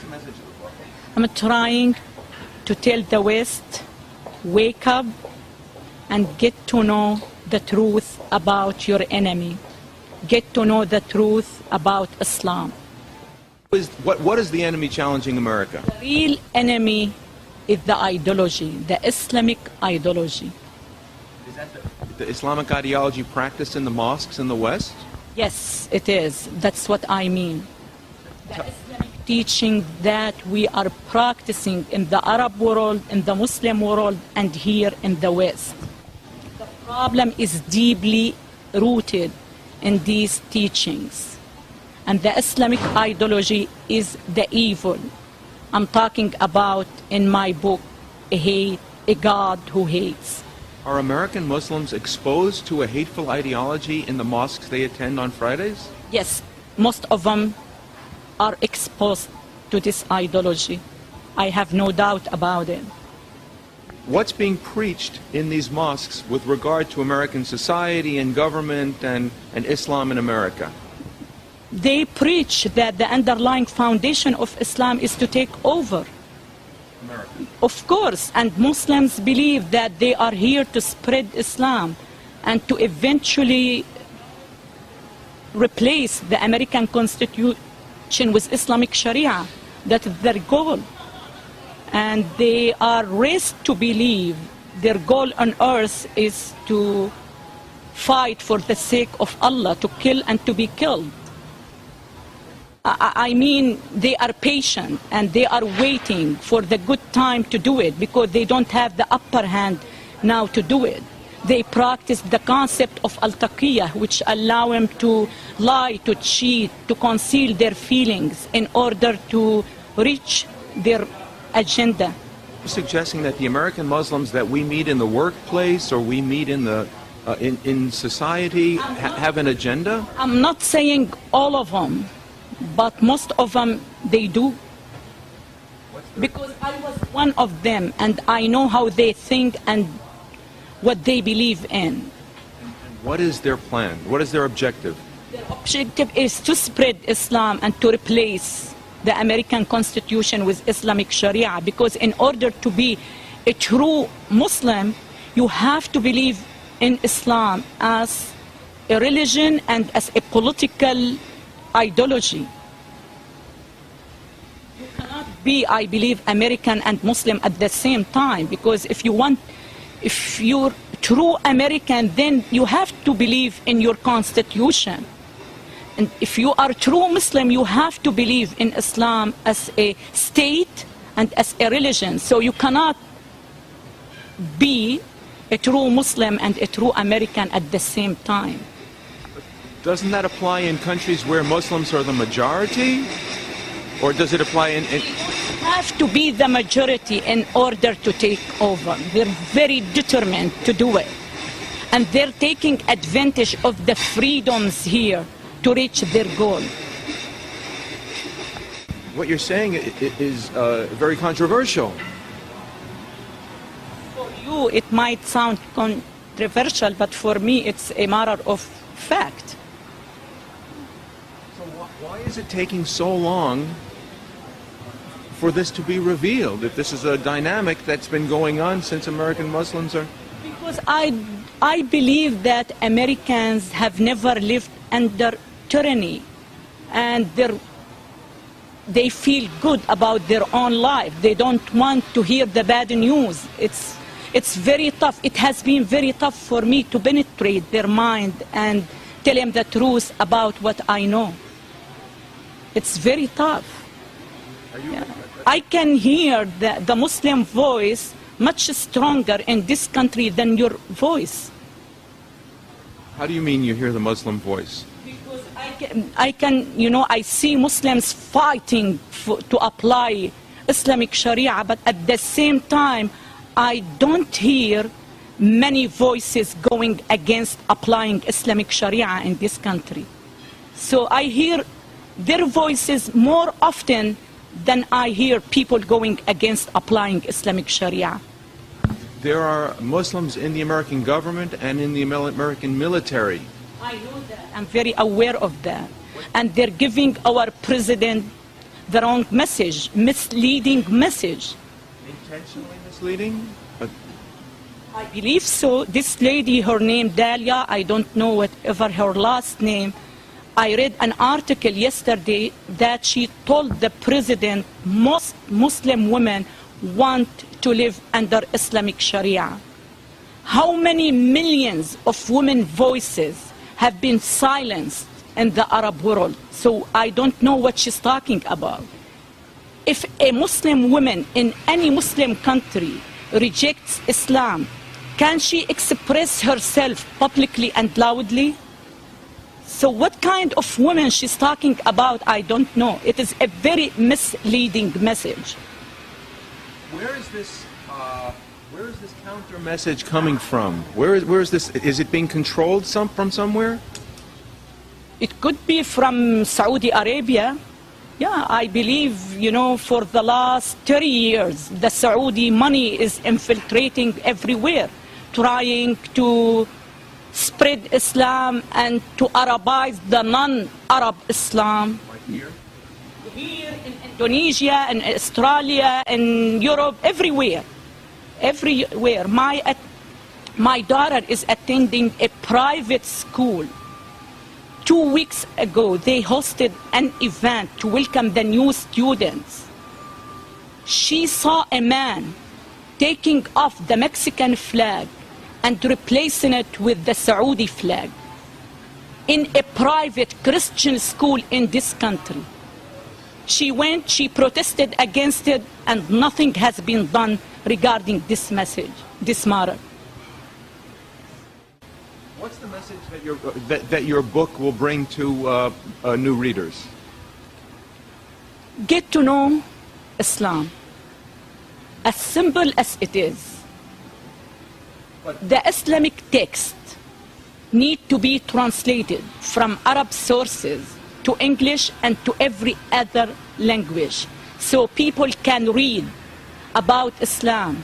What's the message of the book? I'm trying to tell the West, wake up and get to know the truth about your enemy. Get to know the truth about Islam. What is the enemy challenging America? The real enemy is the ideology, the Islamic ideology. Is that the Islamic ideology practiced in the mosques in the West? Yes, it is. That's what I mean. The Islamic teaching that we are practicing in the Arab world, in the Muslim world, and here in the West. The problem is deeply rooted in these teachings. And the Islamic ideology is the evil. I'm talking about, in my book, a God who hates. Are American Muslims exposed to a hateful ideology in the mosques they attend on Fridays? Yes, most of them are exposed to this ideology. I have no doubt about it. What's being preached in these mosques with regard to American society and government and Islam in America? They preach that the underlying foundation of Islam is to take over. America. Of course, and Muslims believe that they are here to spread Islam and to eventually replace the American Constitution with Islamic Sharia. That is their goal. And they are raised to believe their goal on earth is to fight for the sake of Allah, to kill and to be killed. I mean, they are patient and they are waiting for the good time to do it because they don't have the upper hand now to do it. They practice the concept of al-taqiyah, which allow them to lie, to cheat, to conceal their feelings in order to reach their agenda. You're suggesting that the American Muslims that we meet in the workplace or we meet in the in society have an agenda? I'm not saying all of them, but most of them, they do. Because I was one of them, and I know how they think and what they believe in. And what is their plan? What is their objective? Their objective is to spread Islam and to replace the American Constitution with Islamic Sharia, because in order to be a true Muslim, you have to believe in Islam as a religion and as a political ideology. You cannot be, I believe, American and Muslim at the same time, because if you're true American, then you have to believe in your Constitution. And if you are true Muslim, you have to believe in Islam as a state and as a religion. So you cannot be a true Muslim and a true American at the same time. Doesn't that apply in countries where Muslims are the majority? Or does it apply in... You have to be the majority in order to take over. They're very determined to do it. And they're taking advantage of the freedoms here to reach their goal. What you're saying is very controversial. For you, it might sound controversial, but for me, it's a matter of fact. So why is it taking so long for this to be revealed, if this is a dynamic that's been going on since American Muslims are... Because I believe that Americans have never lived under tyranny, and they feel good about their own life. They don't want to hear the bad news. It's very tough. It has been very tough for me to penetrate their mind and tell them the truth about what I know. It's very tough. Yeah. I can hear the Muslim voice much stronger in this country than your voice. How do you mean you hear the Muslim voice? Because I can, you know, I see Muslims fighting to apply Islamic Sharia, but at the same time, I don't hear many voices going against applying Islamic Sharia in this country. So I hear their voices more often than I hear people going against applying Islamic Sharia. There are Muslims in the American government and in the American military. I know that. I'm very aware of that. And they're giving our president the wrong message, misleading message. Intentionally misleading? I believe so. This lady, her name Dalia, I don't know whatever her last name. I read an article yesterday that she told the president most Muslim women want to live under Islamic Sharia. How many millions of women voices have been silenced in the Arab world? So I don't know what she's talking about. If a Muslim woman in any Muslim country rejects Islam, can she express herself publicly and loudly? So what kind of woman she's talking about, I don't know. It is a very misleading message. Where is this counter message coming from? Where is this? Is it being controlled from somewhere? It could be from Saudi Arabia. Yeah, I believe, for the last 30 years, the Saudi money is infiltrating everywhere, trying to spread Islam and to Arabize the non-Arab Islam. Like here? Here in Indonesia, in Australia, in Europe, everywhere. Everywhere. My daughter is attending a private school. 2 weeks ago, they hosted an event to welcome the new students. She saw a man taking off the Mexican flag and replacing it with the Saudi flag in a private Christian school in this country. She went, she protested against it, and nothing has been done regarding this message, this matter. What's the message that your book will bring to new readers? Get to know Islam, as simple as it is. The Islamic text need to be translated from Arab sources to English and to every other language, so people can read about Islam